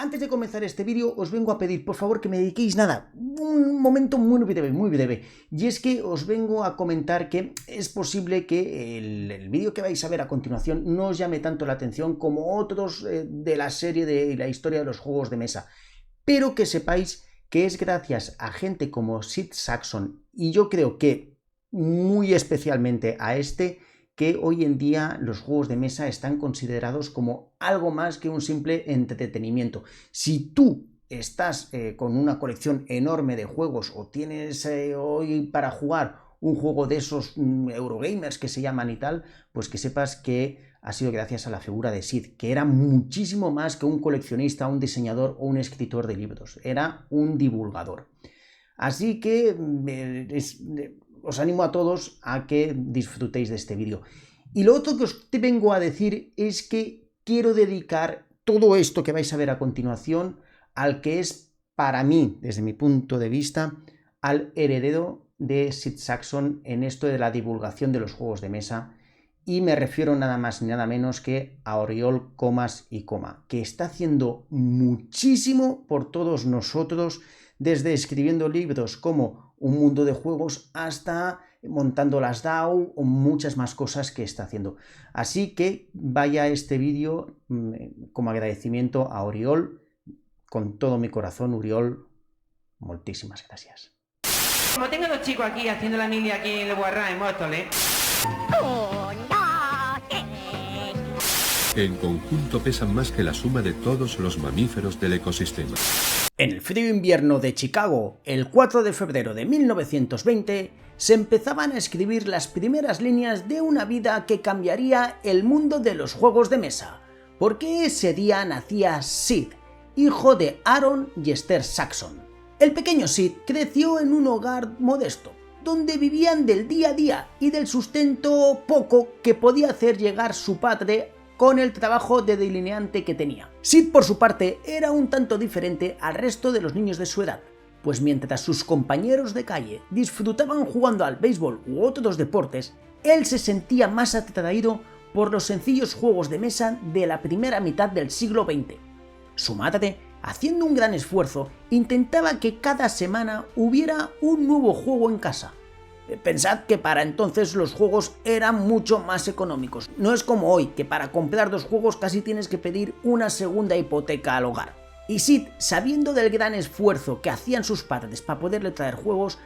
Antes de comenzar este vídeo os vengo a pedir por favor que me dediquéis un momento muy breve, y es que os vengo a comentar que es posible que el vídeo que vais a ver a continuación no os llame tanto la atención como otros de la serie de la historia de los juegos de mesa, pero que sepáis que es gracias a gente como Sid Sackson, y yo creo que muy especialmente a que hoy en día los juegos de mesa están considerados como algo más que un simple entretenimiento. Si tú estás con una colección enorme de juegos o tienes hoy para jugar un juego de esos Eurogamers que se llaman y tal, pues que sepas que ha sido gracias a la figura de Sid, que era muchísimo más que un coleccionista, un diseñador o un escritor de libros, era un divulgador. Así que os animo a todos a que disfrutéis de este vídeo. Y lo otro que os vengo a decir es que quiero dedicar todo esto que vais a ver a continuación al que es, para mí, desde mi punto de vista, al heredero de Sid Sackson en esto de la divulgación de los juegos de mesa, y me refiero nada más ni nada menos que a Oriol Comas y Coma, que está haciendo muchísimo por todos nosotros, desde escribiendo libros como Un mundo de juegos hasta montando las DAO o muchas más cosas que está haciendo. Así que vaya este vídeo como agradecimiento a Oriol, con todo mi corazón. Oriol, muchísimas gracias. Como tengo dos chicos aquí haciendo la mili aquí en el Guarrá, en Móstoles. En conjunto pesan más que la suma de todos los mamíferos del ecosistema. En el frío invierno de Chicago, el 4 de febrero de 1920, se empezaban a escribir las primeras líneas de una vida que cambiaría el mundo de los juegos de mesa, porque ese día nacía Sid, hijo de Aaron y Esther Sackson. El pequeño Sid creció en un hogar modesto, donde vivían del día a día y del sustento poco que podía hacer llegar su padre con el trabajo de delineante que tenía. Sid, por su parte, era un tanto diferente al resto de los niños de su edad, pues mientras sus compañeros de calle disfrutaban jugando al béisbol u otros deportes, él se sentía más atraído por los sencillos juegos de mesa de la primera mitad del siglo XX. Su madre, haciendo un gran esfuerzo, intentaba que cada semana hubiera un nuevo juego en casa. Pensad que para entonces los juegos eran mucho más económicos. No es como hoy, que para comprar dos juegos casi tienes que pedir una segunda hipoteca al hogar. Y Sid, sabiendo del gran esfuerzo que hacían sus padres para poderle traer juegos,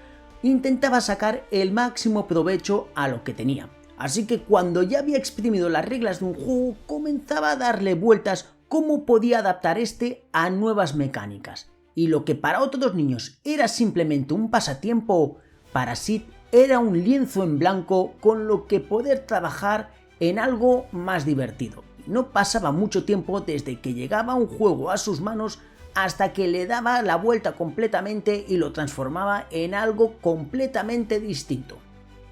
intentaba sacar el máximo provecho a lo que tenía. Así que cuando ya había exprimido las reglas de un juego, comenzaba a darle vueltas cómo podía adaptar este a nuevas mecánicas. Y lo que para otros niños era simplemente un pasatiempo, para Sid era un lienzo en blanco con lo que poder trabajar en algo más divertido. No pasaba mucho tiempo desde que llegaba un juego a sus manos hasta que le daba la vuelta completamente y lo transformaba en algo completamente distinto.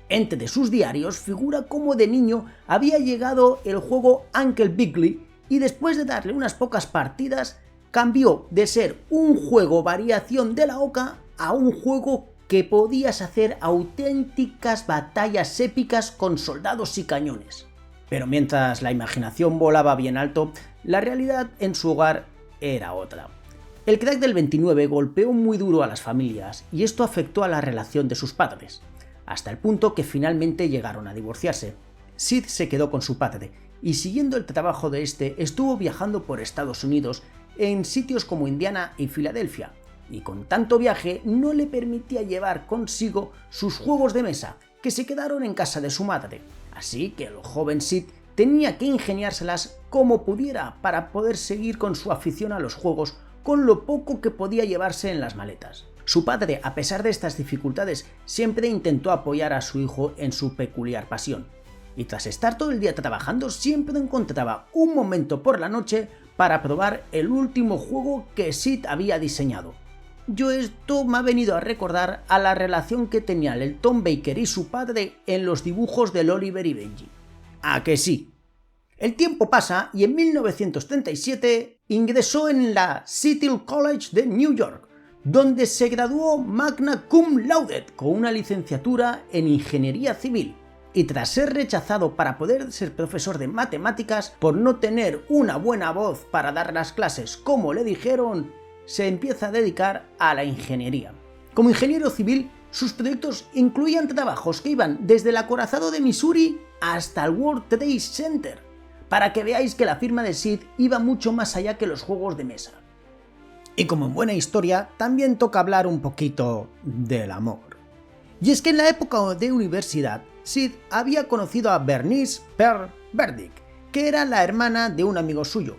Entre sus diarios figura cómo de niño había llegado el juego Uncle Wiggily y después de darle unas pocas partidas cambió de ser un juego variación de la oca a un juego que podías hacer auténticas batallas épicas con soldados y cañones. Pero mientras la imaginación volaba bien alto, la realidad en su hogar era otra. El crack del 29 golpeó muy duro a las familias y esto afectó a la relación de sus padres, hasta el punto que finalmente llegaron a divorciarse. Sid se quedó con su padre y siguiendo el trabajo de este estuvo viajando por Estados Unidos en sitios como Indiana y Filadelfia, y con tanto viaje no le permitía llevar consigo sus juegos de mesa, que se quedaron en casa de su madre. Así que el joven Sid tenía que ingeniárselas como pudiera para poder seguir con su afición a los juegos con lo poco que podía llevarse en las maletas. Su padre, a pesar de estas dificultades, siempre intentó apoyar a su hijo en su peculiar pasión. Y tras estar todo el día trabajando, siempre encontraba un momento por la noche para probar el último juego que Sid había diseñado. Esto me ha venido a recordar a la relación que tenían el Tom Baker y su padre en los dibujos del Oliver y Benji. ¿A que sí? El tiempo pasa y en 1937 ingresó en la City College de New York, donde se graduó magna cum laude con una licenciatura en Ingeniería Civil. y tras ser rechazado para poder ser profesor de matemáticas por no tener una buena voz para dar las clases como le dijeron, se empieza a dedicar a la ingeniería. Como ingeniero civil, sus proyectos incluían trabajos que iban desde el acorazado de Missouri hasta el World Trade Center, para que veáis que la firma de Sid iba mucho más allá que los juegos de mesa. Y como en buena historia, también toca hablar un poquito del amor. Y es que en la época de universidad, Sid había conocido a Bernice Pearl Burdick, que era la hermana de un amigo suyo.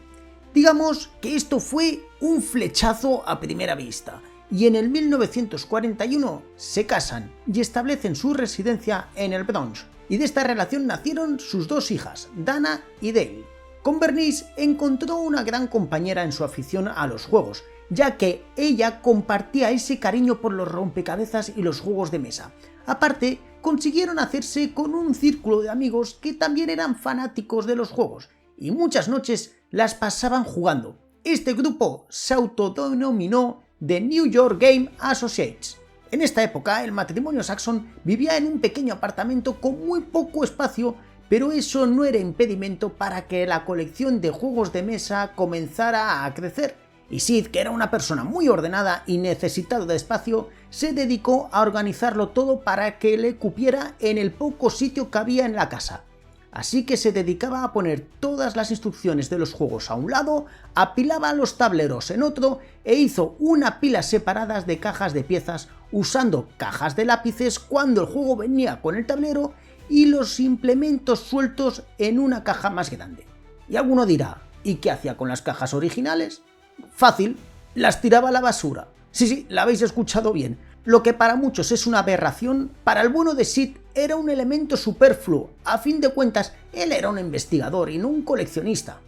Digamos que esto fue un flechazo a primera vista, y en el 1941 se casan y establecen su residencia en el Bronx, y de esta relación nacieron sus dos hijas, Dana y Dale. Con Bernice encontró una gran compañera en su afición a los juegos, ya que ella compartía ese cariño por los rompecabezas y los juegos de mesa. Aparte, consiguieron hacerse con un círculo de amigos que también eran fanáticos de los juegos, y muchas noches las pasaban jugando. Este grupo se autodenominó The New York Game Associates. En esta época, el matrimonio Saxon vivía en un pequeño apartamento con muy poco espacio, pero eso no era impedimento para que la colección de juegos de mesa comenzara a crecer. Y Sid, que era una persona muy ordenada y necesitado de espacio, se dedicó a organizarlo todo para que le cupiera en el poco sitio que había en la casa. Así que se dedicaba a poner todas las instrucciones de los juegos a un lado, apilaba los tableros en otro e hizo una pila separadas de cajas de piezas usando cajas de lápices cuando el juego venía con el tablero y los implementos sueltos en una caja más grande. Y alguno dirá, ¿y qué hacía con las cajas originales? Fácil, las tiraba a la basura. Sí, la habéis escuchado bien. Lo que para muchos es una aberración, para el bueno de Sid era un elemento superfluo. A fin de cuentas, él era un investigador y no un coleccionista.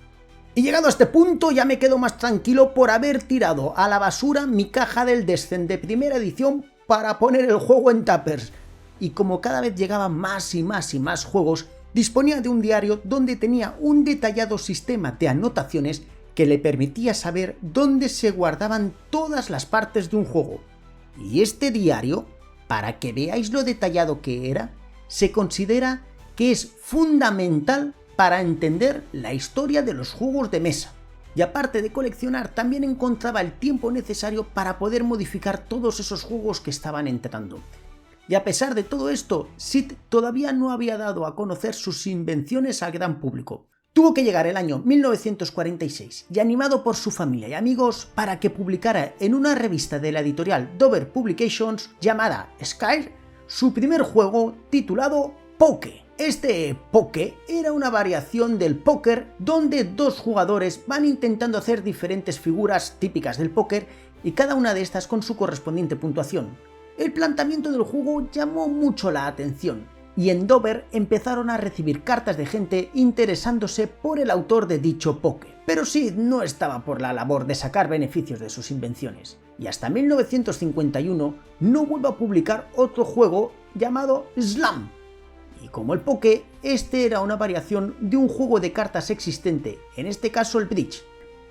Y llegado a este punto ya me quedo más tranquilo por haber tirado a la basura mi caja del Descent de primera edición para poner el juego en tuppers. Y como cada vez llegaban más y más juegos, disponía de un diario donde tenía un detallado sistema de anotaciones que le permitía saber dónde se guardaban todas las partes de un juego. Y este diario, para que veáis lo detallado que era, se considera que es fundamental para entender la historia de los juegos de mesa. Y aparte de coleccionar, también encontraba el tiempo necesario para poder modificar todos esos juegos que estaban entrando. Y a pesar de todo esto, Sid todavía no había dado a conocer sus invenciones al gran público. Tuvo que llegar el año 1946 y animado por su familia y amigos para que publicara en una revista de la editorial Dover Publications llamada Skyr su primer juego titulado Poke. Este Poke era una variación del póker donde dos jugadores van intentando hacer diferentes figuras típicas del póker y cada una de estas con su correspondiente puntuación. El planteamiento del juego llamó mucho la atención y en Dover empezaron a recibir cartas de gente interesándose por el autor de dicho Poke. Pero Sid no estaba por la labor de sacar beneficios de sus invenciones, y hasta 1951 no vuelve a publicar otro juego llamado Slam. Y como el Poke, este era una variación de un juego de cartas existente, en este caso el Bridge.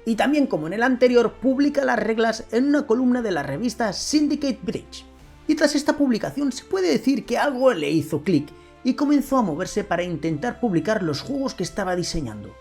Y también como en el anterior, publica las reglas en una columna de la revista Syndicate Bridge. Y tras esta publicación se puede decir que algo le hizo clic y comenzó a moverse para intentar publicar los juegos que estaba diseñando.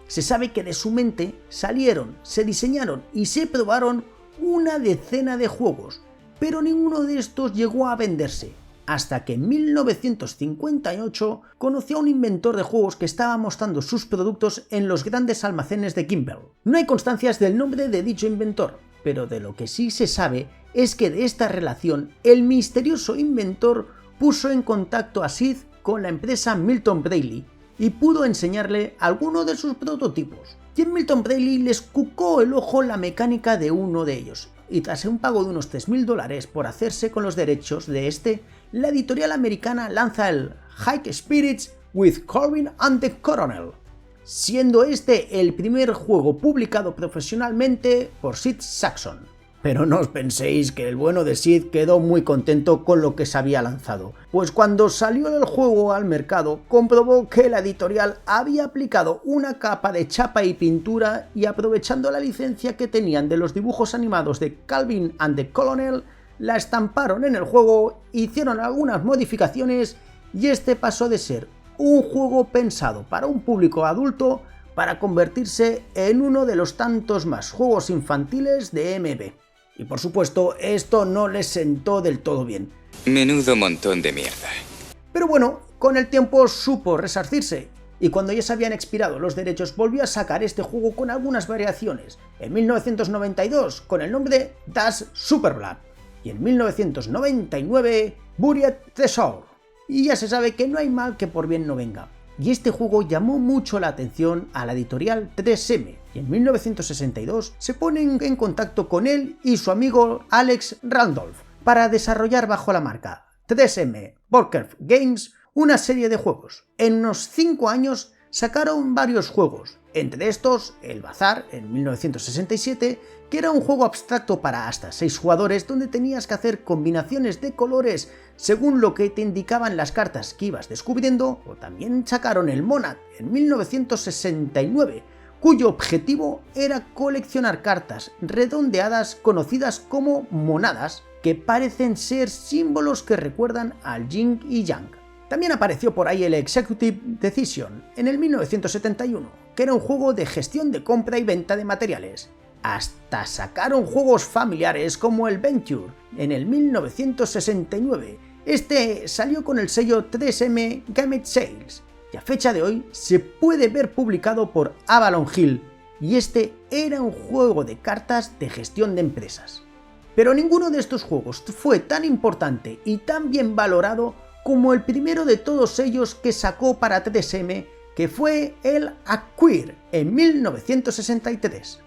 Se sabe que de su mente salieron, se diseñaron y se probaron una decena de juegos, pero ninguno de estos llegó a venderse, hasta que en 1958 conoció a un inventor de juegos que estaba mostrando sus productos en los grandes almacenes de Kimball. No hay constancias del nombre de dicho inventor, pero de lo que sí se sabe es que de esta relación el misterioso inventor puso en contacto a Sid con la empresa Milton Bradley y pudo enseñarle alguno de sus prototipos. Y en Milton Bradley les cucó el ojo la mecánica de uno de ellos, y tras un pago de unos $3.000 por hacerse con los derechos de este, la editorial americana lanza el High Spirits with Corbin and the Coronel, siendo este el primer juego publicado profesionalmente por Sid Saxon. Pero no os penséis que el bueno de Sid quedó muy contento con lo que se había lanzado, pues cuando salió el juego al mercado comprobó que la editorial había aplicado una capa de chapa y pintura y aprovechando la licencia que tenían de los dibujos animados de Calvin and the Colonel, la estamparon en el juego, hicieron algunas modificaciones y este pasó de ser un juego pensado para un público adulto para convertirse en uno de los tantos más juegos infantiles de MB. Y por supuesto, esto no les sentó del todo bien. Menudo montón de mierda. Pero bueno, con el tiempo supo resarcirse, y cuando ya se habían expirado los derechos volvió a sacar este juego con algunas variaciones, en 1992 con el nombre de Das Superblood, y en 1999 Buried Treasure. Y ya se sabe que no hay mal que por bien no venga. Y este juego llamó mucho la atención a la editorial 3M, y en 1962 se ponen en contacto con él y su amigo Alex Randolph para desarrollar bajo la marca 3M Boardcraft Games una serie de juegos. En unos 5 años sacaron varios juegos, entre estos El Bazar en 1967, que era un juego abstracto para hasta 6 jugadores donde tenías que hacer combinaciones de colores según lo que te indicaban las cartas que ibas descubriendo, o también sacaron el Monad en 1969, cuyo objetivo era coleccionar cartas redondeadas conocidas como monadas, que parecen ser símbolos que recuerdan al yin y yang. También apareció por ahí el Executive Decision en el 1971, que era un juego de gestión de compra y venta de materiales. Hasta sacaron juegos familiares como el Venture en el 1969. Este salió con el sello 3M Gamut Sales y a fecha de hoy se puede ver publicado por Avalon Hill, y este era un juego de cartas de gestión de empresas. Pero ninguno de estos juegos fue tan importante y tan bien valorado como el primero de todos ellos que sacó para 3M, que fue el Acquire en 1963.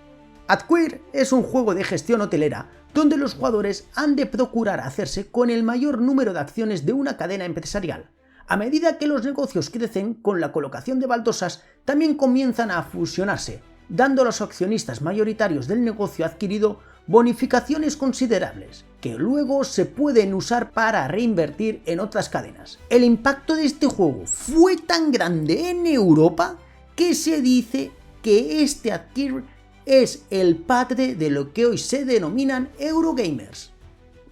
Acquire es un juego de gestión hotelera donde los jugadores han de procurar hacerse con el mayor número de acciones de una cadena empresarial. A medida que los negocios crecen, con la colocación de baldosas también comienzan a fusionarse, dando a los accionistas mayoritarios del negocio adquirido bonificaciones considerables, que luego se pueden usar para reinvertir en otras cadenas. El impacto de este juego fue tan grande en Europa que se dice que este Acquire es el padre de lo que hoy se denominan Eurogamers.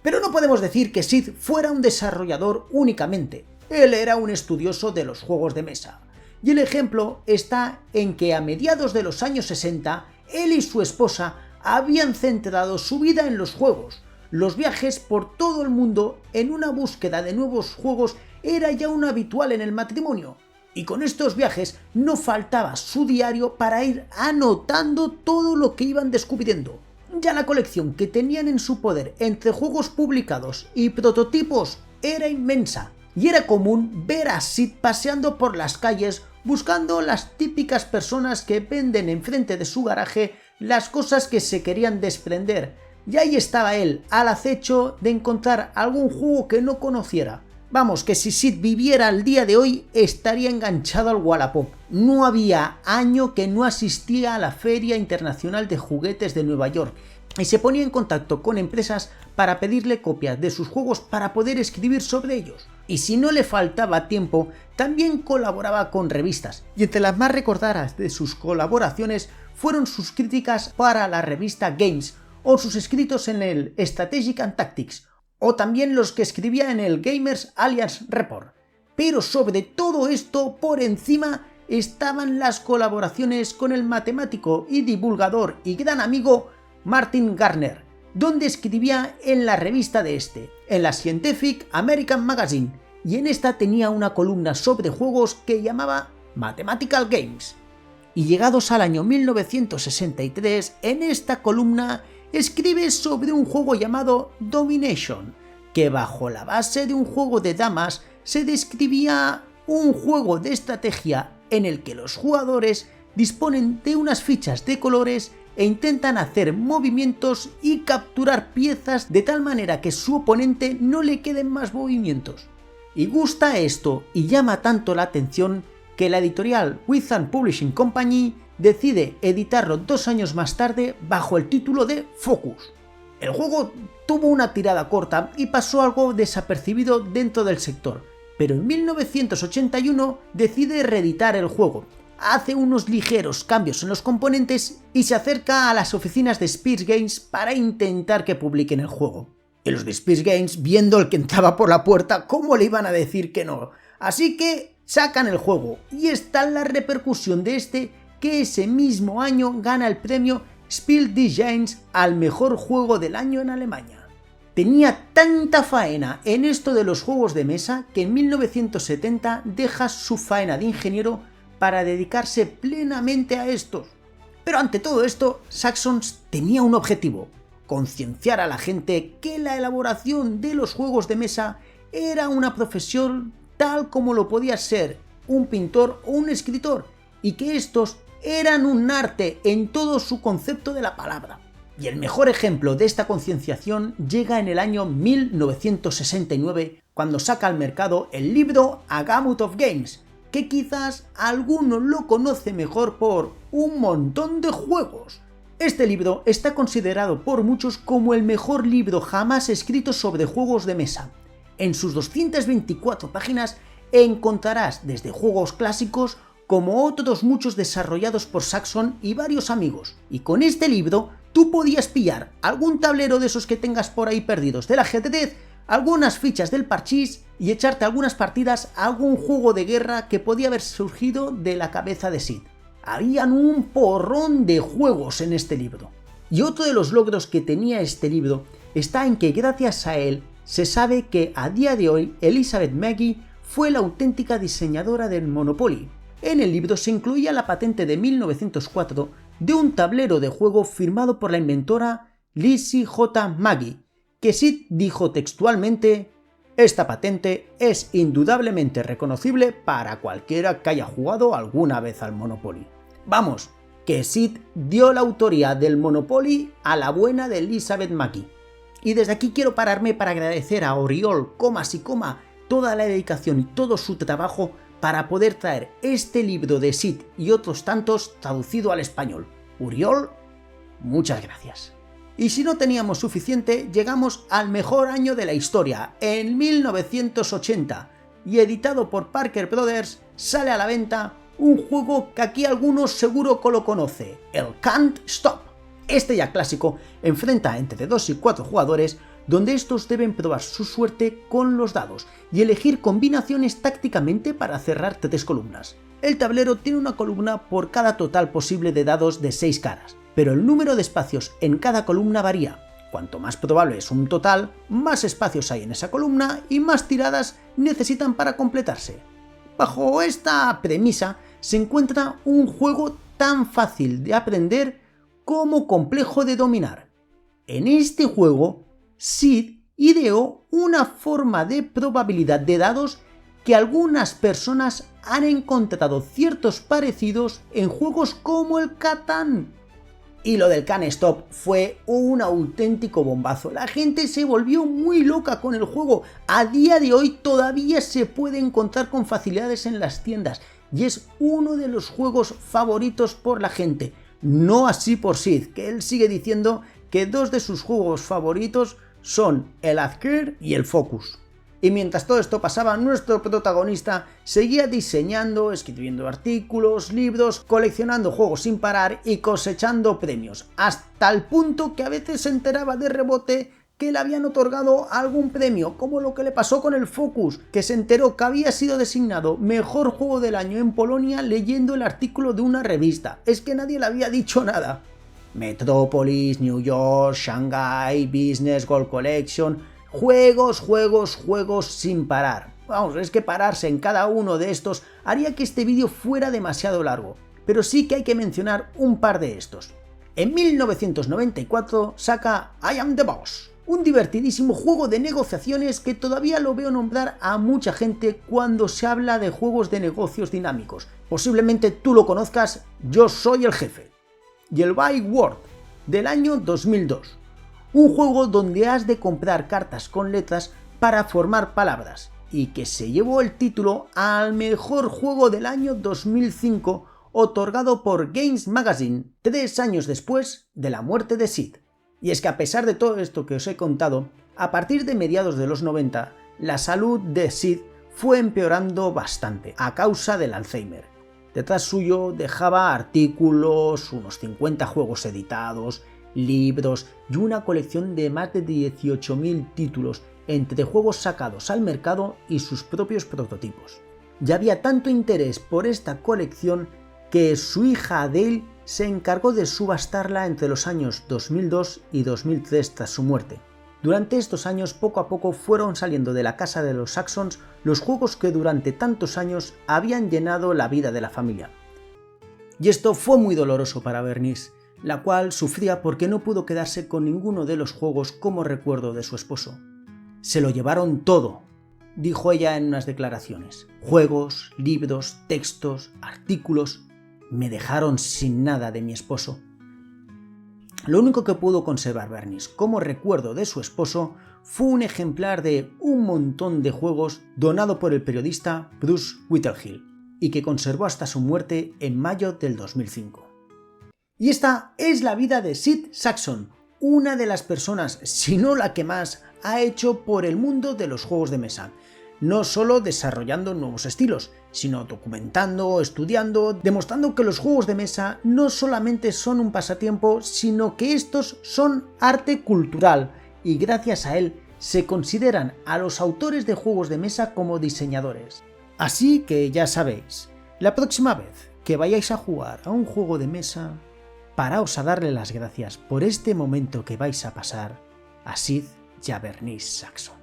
Pero no podemos decir que Sid fuera un desarrollador únicamente, él era un estudioso de los juegos de mesa. Y el ejemplo está en que a mediados de los años 60, él y su esposa habían centrado su vida en los juegos. Los viajes por todo el mundo en una búsqueda de nuevos juegos era ya un habitual en el matrimonio, y con estos viajes no faltaba su diario para ir anotando todo lo que iban descubriendo. Ya la colección que tenían en su poder entre juegos publicados y prototipos era inmensa, y era común ver a Sid paseando por las calles buscando las típicas personas que venden enfrente de su garaje las cosas que se querían desprender, y ahí estaba él, al acecho de encontrar algún juego que no conociera. Vamos, que si Sid viviera al día de hoy estaría enganchado al Wallapop. No había año que no asistía a la Feria Internacional de Juguetes de Nueva York y se ponía en contacto con empresas para pedirle copias de sus juegos para poder escribir sobre ellos. Y si no le faltaba tiempo, también colaboraba con revistas, y entre las más recordadas de sus colaboraciones fueron sus críticas para la revista Games, o sus escritos en el Strategic and Tactics, o también los que escribía en el Gamers Alliance Report. Pero sobre todo esto, por encima, estaban las colaboraciones con el matemático y divulgador y gran amigo Martin Gardner, donde escribía en la revista de este, en la Scientific American Magazine, y en esta tenía una columna sobre juegos que llamaba Mathematical Games. Y llegados al año 1963, en esta columna escribe sobre un juego llamado Domination, que bajo la base de un juego de damas se describía un juego de estrategia en el que los jugadores disponen de unas fichas de colores e intentan hacer movimientos y capturar piezas de tal manera que su oponente no le queden más movimientos. Y gusta esto y llama tanto la atención que la editorial Wizard Publishing Company decide editarlo 2 años más tarde bajo el título de Focus. El juego tuvo una tirada corta y pasó algo desapercibido dentro del sector, pero en 1981 decide reeditar el juego, hace unos ligeros cambios en los componentes y se acerca a las oficinas de Spears Games para intentar que publiquen el juego. Y los de Spears Games, viendo el que entraba por la puerta, ¿cómo le iban a decir que no? Así que sacan el juego y está la repercusión de este, que ese mismo año gana el premio Spiel des Jahres al mejor juego del año en Alemania. Tenía tanta faena en esto de los juegos de mesa que en 1970 deja su faena de ingeniero para dedicarse plenamente a estos. Pero ante todo esto, Saxons tenía un objetivo: concienciar a la gente que la elaboración de los juegos de mesa era una profesión tal como lo podía ser un pintor o un escritor, y que estos eran un arte en todo su concepto de la palabra. Y el mejor ejemplo de esta concienciación llega en el año 1969, cuando saca al mercado el libro A Gamut of Games, que quizás alguno lo conoce mejor por Un montón de juegos. Este libro está considerado por muchos como el mejor libro jamás escrito sobre juegos de mesa. En sus 224 páginas encontrarás desde juegos clásicos como otros muchos desarrollados por Saxon y varios amigos, y con este libro tú podías pillar algún tablero de esos que tengas por ahí perdidos del ajedrez, algunas fichas del parchís y echarte algunas partidas a algún juego de guerra que podía haber surgido de la cabeza de Sid. Habían un porrón de juegos en este libro. Y otro de los logros que tenía este libro está en que gracias a él se sabe que a día de hoy Elizabeth Magie fue la auténtica diseñadora del Monopoly. En el libro se incluía la patente de 1904 de un tablero de juego firmado por la inventora Lizzie J. Magie, que Sid dijo textualmente: "Esta patente es indudablemente reconocible para cualquiera que haya jugado alguna vez al Monopoly". Vamos, que Sid dio la autoría del Monopoly a la buena de Elizabeth Magie. Y desde aquí quiero pararme para agradecer a Oriol, toda la dedicación y todo su trabajo para poder traer este libro de Sid y otros tantos traducido al español. Oriol, muchas gracias. Y si no teníamos suficiente, llegamos al mejor año de la historia, en 1980, y editado por Parker Brothers, sale a la venta un juego que aquí algunos seguro que lo conoce, el Can't Stop. Este ya clásico enfrenta entre 2 y 4 jugadores, donde estos deben probar su suerte con los dados y elegir combinaciones tácticamente para cerrar 3 columnas. El tablero tiene una columna por cada total posible de dados de 6 caras, pero el número de espacios en cada columna varía. Cuanto más probable es un total, más espacios hay en esa columna y más tiradas necesitan para completarse. Bajo esta premisa se encuentra un juego tan fácil de aprender como complejo de dominar. En este juego, Sid ideó una forma de probabilidad de dados que algunas personas han encontrado ciertos parecidos en juegos como el Catán. Y lo del Can't Stop fue un auténtico bombazo. La gente se volvió muy loca con el juego. A día de hoy todavía se puede encontrar con facilidades en las tiendas y es uno de los juegos favoritos por la gente. No así por Sid, que él sigue diciendo que 2 de sus juegos favoritos son el Adker y el Focus. Y mientras todo esto pasaba, nuestro protagonista seguía diseñando, escribiendo artículos, libros, coleccionando juegos sin parar y cosechando premios, hasta el punto que a veces se enteraba de rebote que le habían otorgado algún premio, como lo que le pasó con el Focus, que se enteró que había sido designado mejor juego del año en Polonia leyendo el artículo de una revista. Es que nadie le había dicho nada. Metropolis, New York, Shanghai, Business, Gold Collection, juegos sin parar. Vamos, es que pararse en cada uno de estos haría que este vídeo fuera demasiado largo, pero sí que hay que mencionar un par de estos. En 1994 saca I Am the Boss, un divertidísimo juego de negociaciones que todavía lo veo nombrar a mucha gente cuando se habla de juegos de negocios dinámicos. Posiblemente tú lo conozcas, Yo soy el jefe. Y el By Word, del año 2002. Un juego donde has de comprar cartas con letras para formar palabras, y que se llevó el título al mejor juego del año 2005, otorgado por Games Magazine 3 años después de la muerte de Sid. Y es que a pesar de todo esto que os he contado, a partir de mediados de los 90, la salud de Sid fue empeorando bastante a causa del Alzheimer. Detrás suyo dejaba artículos, unos 50 juegos editados, libros y una colección de más de 18.000 títulos entre juegos sacados al mercado y sus propios prototipos. Ya había tanto interés por esta colección que su hija Adele se encargó de subastarla entre los años 2002 y 2003 tras su muerte. Durante estos años, poco a poco fueron saliendo de la casa de los Saxons los juegos que durante tantos años habían llenado la vida de la familia. Y esto fue muy doloroso para Bernice, la cual sufría porque no pudo quedarse con ninguno de los juegos como recuerdo de su esposo. Se lo llevaron todo, dijo ella en unas declaraciones. Juegos, libros, textos, artículos. Me dejaron sin nada de mi esposo. Lo único que pudo conservar Bernice como recuerdo de su esposo fue un ejemplar de un montón de juegos donado por el periodista Bruce Whittlesey y que conservó hasta su muerte en mayo del 2005. Y esta es la vida de Sid Sackson, una de las personas, si no la que más, ha hecho por el mundo de los juegos de mesa. No solo desarrollando nuevos estilos, sino documentando, estudiando, demostrando que los juegos de mesa no solamente son un pasatiempo, sino que estos son arte cultural, y gracias a él se consideran a los autores de juegos de mesa como diseñadores. Así que ya sabéis, la próxima vez que vayáis a jugar a un juego de mesa, paraos a darle las gracias por este momento que vais a pasar a Sid y a Bernice Sackson.